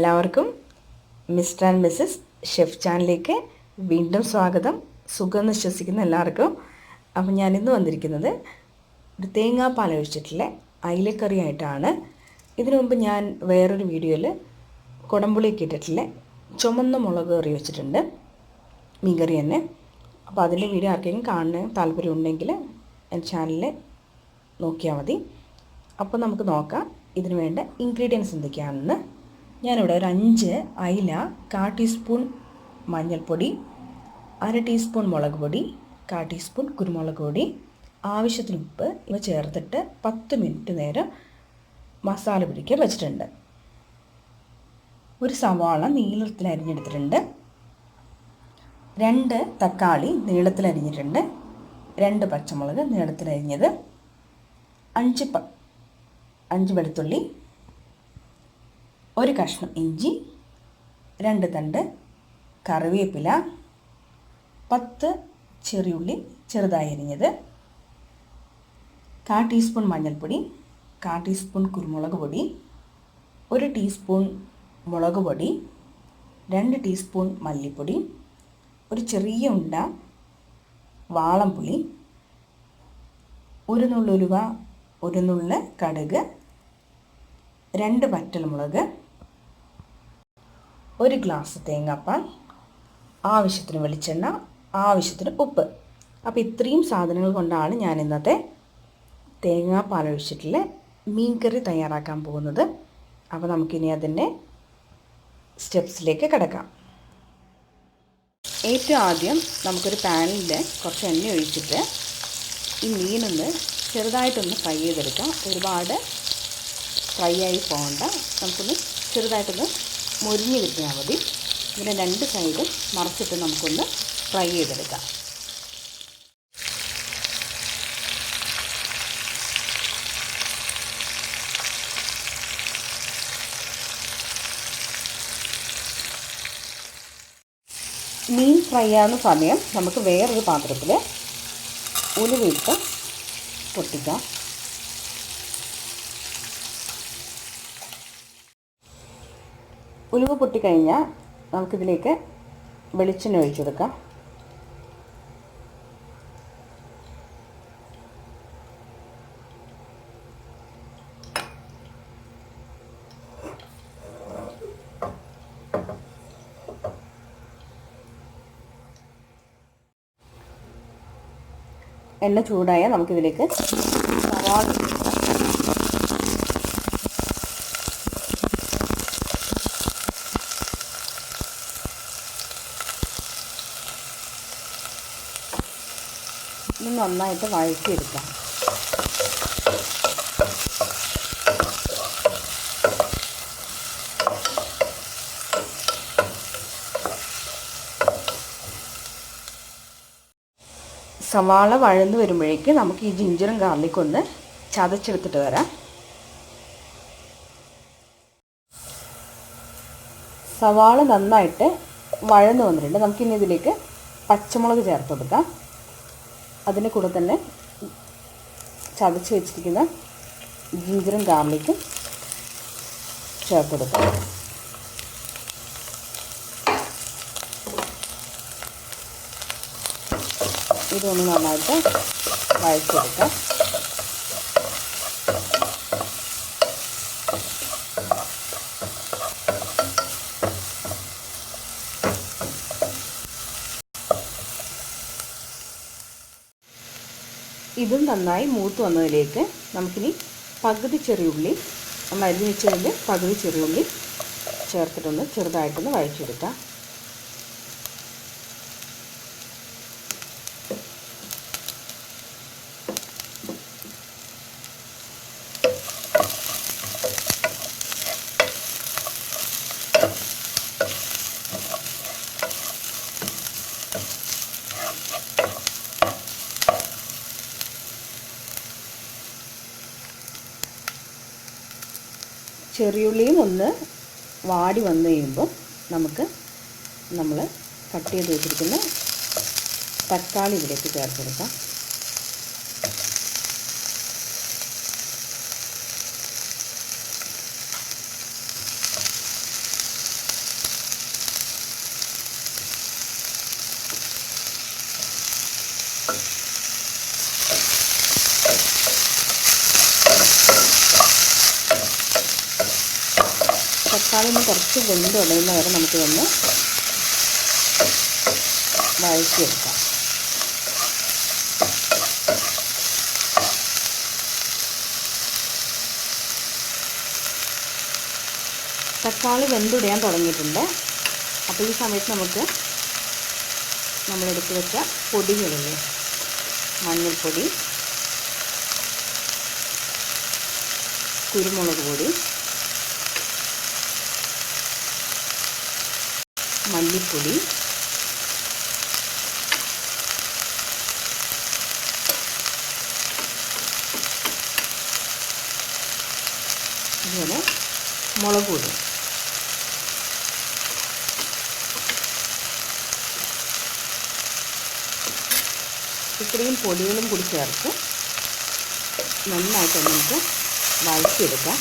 എല്ലാവർക്കും mister and Mrs chef ചാനലിലേക്ക് വീണ്ടും സ്വാഗതം. സുഖം വിശ്വസിക്കുന്ന എല്ലാവർക്കും. അപ്പം ഞാനിന്ന് വന്നിരിക്കുന്നത് ഒരു തേങ്ങാപ്പാൽ ഒഴിച്ചിട്ടുള്ള അയിലക്കറി ആയിട്ടാണ്. ഇതിനു മുമ്പ് ഞാൻ വേറൊരു വീഡിയോയിൽ കുടംപുളിയൊക്കെ ഇട്ടിട്ടുള്ള ചുമന്ന മുളക് കറി വെച്ചിട്ടുണ്ട്, മീൻകറി തന്നെ. അപ്പോൾ അതിൻ്റെ വീഡിയോ ആർക്കെങ്കിലും കാണാൻ താല്പര്യമുണ്ടെങ്കിൽ എൻ്റെ ചാനലിൽ നോക്കിയാൽ മതി. അപ്പോൾ നമുക്ക് നോക്കാം ഇതിന് വേണ്ട ഇൻഗ്രീഡിയൻസ് എന്തൊക്കെയാണെന്ന്. ഞാനിവിടെ ഒരു 5 അയില, 1/4 ടീസ്പൂൺ മഞ്ഞൾപ്പൊടി, 1/2 ടീസ്പൂൺ മുളക് പൊടി, 1/4 ടീസ്പൂൺ കുരുമുളക് പൊടി, ആവശ്യത്തിന് ഉപ്പ് ഇവ ചേർത്തിട്ട് 10 മിനിറ്റ് നേരം മസാല പിടിക്കാൻ വെച്ചിട്ടുണ്ട്. ഒരു സവാള നീളത്തിൽ അരിഞ്ഞെടുത്തിട്ടുണ്ട്, 2 തക്കാളി നീളത്തിൽ അരിഞ്ഞിട്ടുണ്ട്, 2 പച്ചമുളക് നീളത്തിൽ അരിഞ്ഞത്, 5 വെളുത്തുള്ളി, 1 കഷ്ണം ഇഞ്ചി, 2 തണ്ട് കറിവേപ്പില, 10 ചെറിയുള്ളി ചെറുതായി അരിഞ്ഞത്, 1/4 ടീസ്പൂൺ മഞ്ഞൾപ്പൊടി, 1/4 ടീസ്പൂൺ കുരുമുളക് പൊടി, 1 ടീസ്പൂൺ മുളക് പൊടി, 2 ടീസ്പൂൺ മല്ലിപ്പൊടി, ഒരു ചെറിയ ഉണ്ട വാളംപുളി, 1 നുള്ള് ഉലുവ, 1 നുള്ള് കടുക്, 2 വറ്റൽമുളക്, 1 ഗ്ലാസ് തേങ്ങാപ്പാൽ, ആവശ്യത്തിന് വെളിച്ചെണ്ണ, ആവശ്യത്തിന് ഉപ്പ്. അപ്പോൾ ഇത്രയും സാധനങ്ങൾ കൊണ്ടാണ് ഞാൻ ഇന്നത്തെ തേങ്ങാപ്പാൽ ഒഴിച്ചിട്ടുള്ള മീൻകറി തയ്യാറാക്കാൻ പോകുന്നത്. അപ്പോൾ നമുക്കിനി അതിൻ്റെ സ്റ്റെപ്സിലേക്ക് കിടക്കാം. ഏറ്റവും ആദ്യം നമുക്കൊരു പാനിൽ കുറച്ച് എണ്ണ ഒഴിച്ചിട്ട് ഈ മീനൊന്ന് ചെറുതായിട്ടൊന്ന് ഫ്രൈ ചെയ്തെടുക്കാം. ഒരുപാട് ഫ്രൈ ആയി പോകണ്ട, നമുക്കൊന്ന് ചെറുതായിട്ടൊന്ന് മൊരിഞ്ഞ് കിട്ടിയാൽ മതി. ഇതിൻ്റെ 2 സൈഡും മറിച്ചിട്ട് നമുക്കൊന്ന് ഫ്രൈ ചെയ്തെടുക്കാം. മീൻ ഫ്രൈ ആവുന്ന സമയം നമുക്ക് വേറൊരു പാത്രത്തിൽ ഉലുവയിട്ട് പൊട്ടിക്കാം. ഉലുവ പൊട്ടിക്കഴിഞ്ഞാൽ നമുക്കിതിലേക്ക് വെളിച്ചെണ്ണ ഒഴിച്ചു കൊടുക്കാം. എണ്ണ ചൂടായാൽ നമുക്കിതിലേക്ക് സവാള ഇത് നന്നായിട്ട് വഴറ്റിയെടുക്കാം. സവാള വഴന്ന് വരുമ്പോഴേക്ക് നമുക്ക് ഈ ജിഞ്ചറും ഗാർലിക്കും ഒന്ന് ചതച്ചെടുത്തിട്ട് വരാം. സവാള നന്നായിട്ട് വഴന്ന് വന്നിട്ടുണ്ട്. നമുക്കിനി ഇതിലേക്ക് പച്ചമുളക് ചേർത്ത് കൊടുക്കാം. അതിൻ്റെ കൂടെ തന്നെ ചതച്ച് വെച്ചിരിക്കുന്ന ജിഞ്ചറും ഗാർലിക്കും ചേർത്ത് കൊടുക്കാം. ഇതൊന്ന് നന്നായിട്ട് വഴറ്റിയെടുക്കാം. ഇതും നന്നായി മൂത്ത് വന്നതിലേക്ക് നമുക്കിനി പകുതി ചെറിയുള്ളി, നമ്മൾ അരിഞ്ഞ് വെച്ചതിൻ്റെ പകുതി ചെറിയുള്ളി ചേർത്തിട്ടൊന്ന് ചെറുതായിട്ടൊന്ന് വഴറ്റിയെടുക്കാം. ചെറിയുള്ളിയും ഒന്ന് വാടി വന്നു കഴിയുമ്പോൾ നമുക്ക് നമ്മൾ കട്ട് ചെയ്ത് വെച്ചിരിക്കുന്ന തക്കാളി ഇതിലേക്ക് ചേർത്ത് കൊടുക്കാം. തക്കാളി ഒന്ന് കുറച്ച് വെന്തുടയുന്ന വരെ നമുക്കിതൊന്ന് വഴറ്റിയെടുക്കാം. തക്കാളി വെന്തുടയാൻ തുടങ്ങിയിട്ടുണ്ട്. അപ്പോൾ ഈ സമയത്ത് നമുക്ക് നമ്മളെടുത്ത് വെച്ച പൊടികളില്ലേ, മഞ്ഞൾപ്പൊടി, കുരുമുളക് പൊടി, മല്ലിപ്പൊടി, അതുപോലെ മുളക് പൊടി, ഇത്രയും പൊടികളും കൂടി ചേർത്ത് നന്നായിട്ട് നമുക്ക് വഴറ്റിയെടുക്കാം.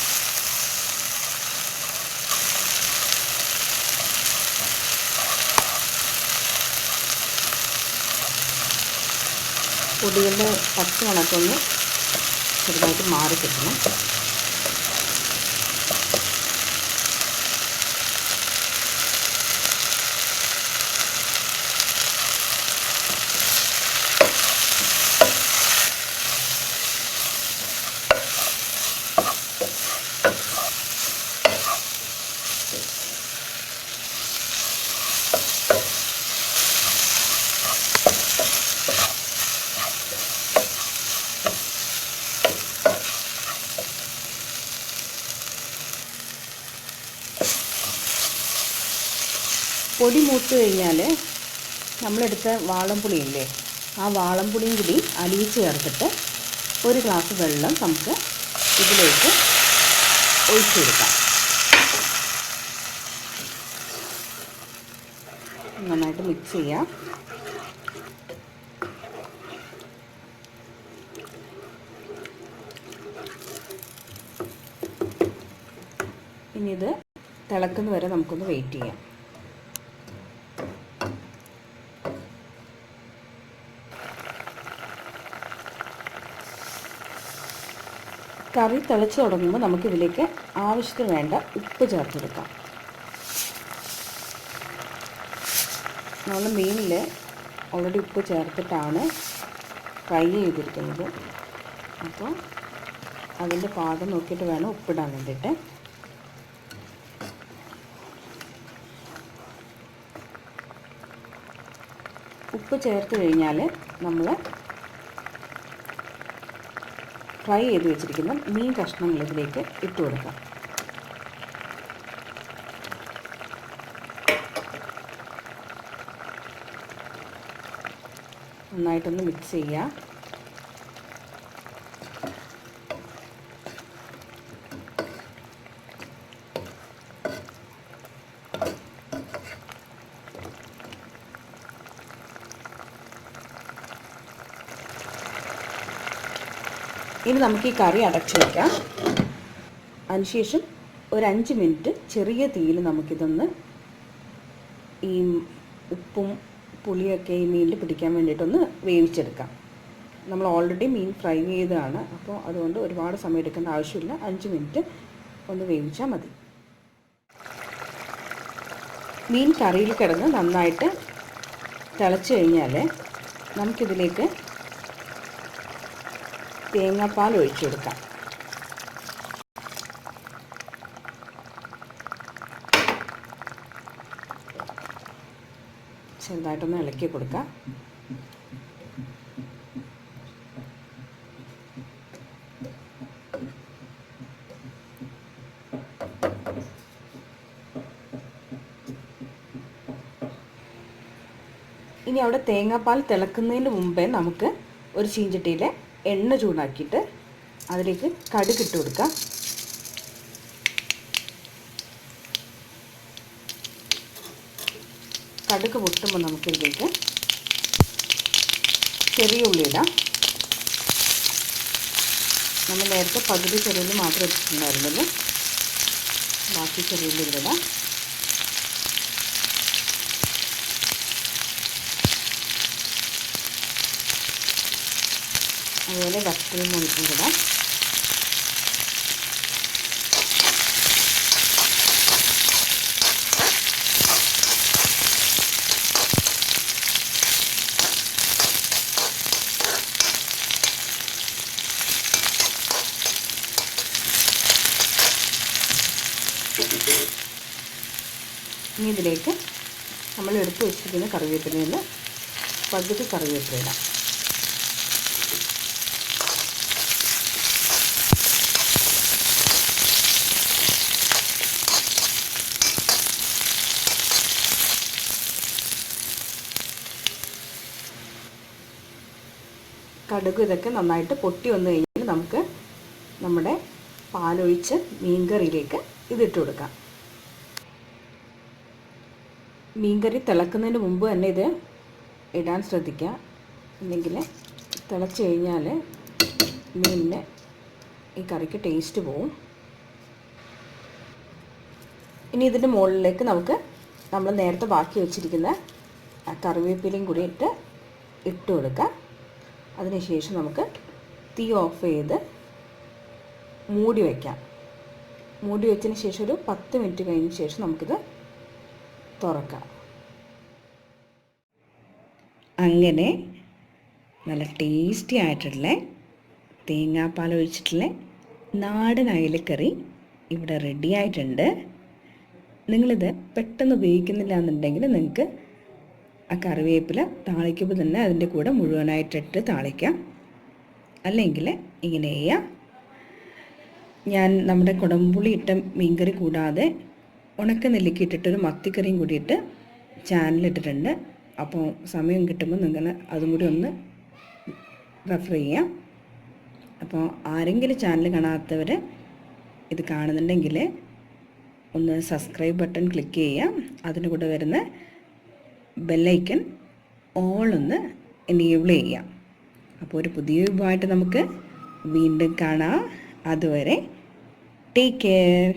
പൊടികളുടെ പച്ച മണക്കൊന്ന് ചെറുതായിട്ട് മാറി കിട്ടണം. പൊടി മൂത്ത് കഴിഞ്ഞാൽ നമ്മളെടുത്ത വാളംപുളിയില്ലേ, ആ വാളംപുളിയും കൂടി അലിയിച്ച് ചേർത്തിട്ട് ഒരു ഗ്ലാസ് വെള്ളം നമുക്ക് ഇതിലേക്ക് ഒഴിച്ചു കൊടുക്കാം. നന്നായിട്ട് മിക്സ് ചെയ്യാം. ഇനി ഇത് തിളക്കുന്ന വരെ നമുക്കൊന്ന് വെയിറ്റ് ചെയ്യാം. കറി തിളച്ച് തുടങ്ങുമ്പോൾ നമുക്കിതിലേക്ക് ആവശ്യത്തിന് വേണ്ട ഉപ്പ് ചേർത്തെടുക്കാം. നമ്മൾ മീനിൽ ഓൾറെഡി ഉപ്പ് ചേർത്തിട്ടാണ് ഫ്രൈ ചെയ്തിരിക്കുന്നത്. അപ്പോൾ അതിൻ്റെ പാകം നോക്കിയിട്ട് വേണം ഉപ്പിടാൻ വേണ്ടിയിട്ട്. ഉപ്പ് ചേർത്ത് കഴിഞ്ഞാൽ നമ്മൾ ഫ്രൈ ചെയ്ത് വെച്ചിരിക്കുന്ന മീൻ കഷ്ണങ്ങൾ ഇതിലേക്ക് ഇട്ട് കൊടുക്കാം. നന്നായിട്ടൊന്ന് മിക്സ് ചെയ്യുക. ഇനി നമുക്ക് ഈ കറി അടച്ചു വയ്ക്കാം. അതിനുശേഷം ഒരു 5 മിനിറ്റ് ചെറിയ തീയിൽ നമുക്കിതൊന്ന് ഈ ഉപ്പും പുളിയൊക്കെ ഈ മീനിൽ പിടിക്കാൻ വേണ്ടിയിട്ടൊന്ന് വേവിച്ചെടുക്കാം. നമ്മൾ ഓൾറെഡി മീൻ ഫ്രൈ ചെയ്തതാണ്, അപ്പോൾ അതുകൊണ്ട് ഒരുപാട് സമയം എടുക്കേണ്ട ആവശ്യമില്ല. 5 മിനിറ്റ് ഒന്ന് വേവിച്ചാൽ മതി. മീൻ കറിയിൽ കിടന്ന് നന്നായിട്ട് തിളച്ച് കഴിഞ്ഞാൽ നമുക്കിതിലേക്ക് തേങ്ങാപ്പാൽ ഒഴിച്ചു കൊടുക്കാം. ചെറുതായിട്ടൊന്ന് ഇളക്കി കൊടുക്കാം. ഇനി അവിടെ തേങ്ങാപ്പാൽ തിളക്കുന്നതിന് മുമ്പേ നമുക്ക് ഒരു ചീഞ്ചട്ടിയിൽ എണ്ണ ചൂടാക്കിയിട്ട് അതിലേക്ക് കടുക് ഇട്ട് കൊടുക്കാം. കടുക് പൊട്ടുമ്പോൾ നമുക്കിതിലേക്ക് ചെറിയ ഉള്ളി ഇടാം. നമ്മൾ നേരത്തെ പകുതി ചെറിയ ഉള്ളി മാത്രം ഇട്ടിട്ടുണ്ടായിരുന്നല്ലോ, ബാക്കി ചെറിയ ഉള്ളി ഇടാം. അതുപോലെ വറ്റൽ മുളകും കൂടെ. ഇനി ഇതിലേക്ക് നമ്മൾ എടുത്ത് വെച്ചിരിക്കുന്ന കറിവേപ്പിലയിൽ നിന്ന് പകുതി കറിവേപ്പില ഇടാം. കടുക് ഇതൊക്കെ നന്നായിട്ട് പൊട്ടി വന്നു കഴിഞ്ഞാൽ നമുക്ക് നമ്മുടെ പാലൊഴിച്ച് മീൻകറിയിലേക്ക് ഇതിട്ട് കൊടുക്കാം. മീൻകറി തിളക്കുന്നതിന് മുമ്പ് തന്നെ ഇത് ഇടാൻ ശ്രദ്ധിക്കുക, അല്ലെങ്കിൽ തിളച്ച് കഴിഞ്ഞാൽ മീനിന് ഈ കറിക്ക് ടേസ്റ്റ് പോവും. ഇനി ഇതിൻ്റെ മുകളിലേക്ക് നമുക്ക് നമ്മൾ നേരത്തെ ബാക്കി വെച്ചിരിക്കുന്ന കറിവേപ്പിലയും കൂടി ഇട്ട് കൊടുക്കാം. അതിനുശേഷം നമുക്ക് തീ ഓഫ് ചെയ്ത് മൂടി വയ്ക്കാം. മൂടി വെച്ചതിന് ശേഷം ഒരു 10 മിനിറ്റ് കഴിഞ്ഞ ശേഷം നമുക്കിത് തുറക്കാം. അങ്ങനെ നല്ല ടേസ്റ്റി ആയിട്ടുള്ള തേങ്ങാപ്പാൽ ഒഴിച്ചിട്ടുള്ള നാടൻ അയലക്കറി ഇവിടെ റെഡി ആയിട്ടുണ്ട്. നിങ്ങളിത് പെട്ടെന്ന് ഉപയോഗിക്കുന്നില്ല എന്നുണ്ടെങ്കിൽ നിങ്ങൾക്ക് ആ കറിവേപ്പില താളിക്കുമ്പോൾ തന്നെ അതിൻ്റെ കൂടെ മുഴുവനായിട്ടിട്ട് താളിക്കാം. അല്ലെങ്കിൽ ഇങ്ങനെ ചെയ്യാം. ഞാൻ നമ്മുടെ കുടംപുളി ഇട്ട മീൻകറി കൂടാതെ ഉണക്ക നെല്ലിക്ക ഇട്ടിട്ടൊരു മത്തിക്കറിയും കൂടിയിട്ട് ചാനലിട്ടിട്ടുണ്ട്. അപ്പോൾ സമയം കിട്ടുമ്പോൾ നിങ്ങൾ അതും കൂടി ഒന്ന് റെഫർ ചെയ്യാം. അപ്പോൾ ആരെങ്കിലും ചാനൽ കാണാത്തവർ ഇത് കാണുന്നുണ്ടെങ്കിൽ ഒന്ന് സബ്സ്ക്രൈബ് ബട്ടൺ ക്ലിക്ക് ചെയ്യാം. അതിന് കൂടെ വരുന്ന ബെല്ലൈക്കൺ ഓൾ ഒന്ന് എനേബിൾ ചെയ്യാം. അപ്പോൾ ഒരു പുതിയ വിഭവമായിട്ട് നമുക്ക് വീണ്ടും കാണാം. അതുവരെ ടേക്ക് കെയർ.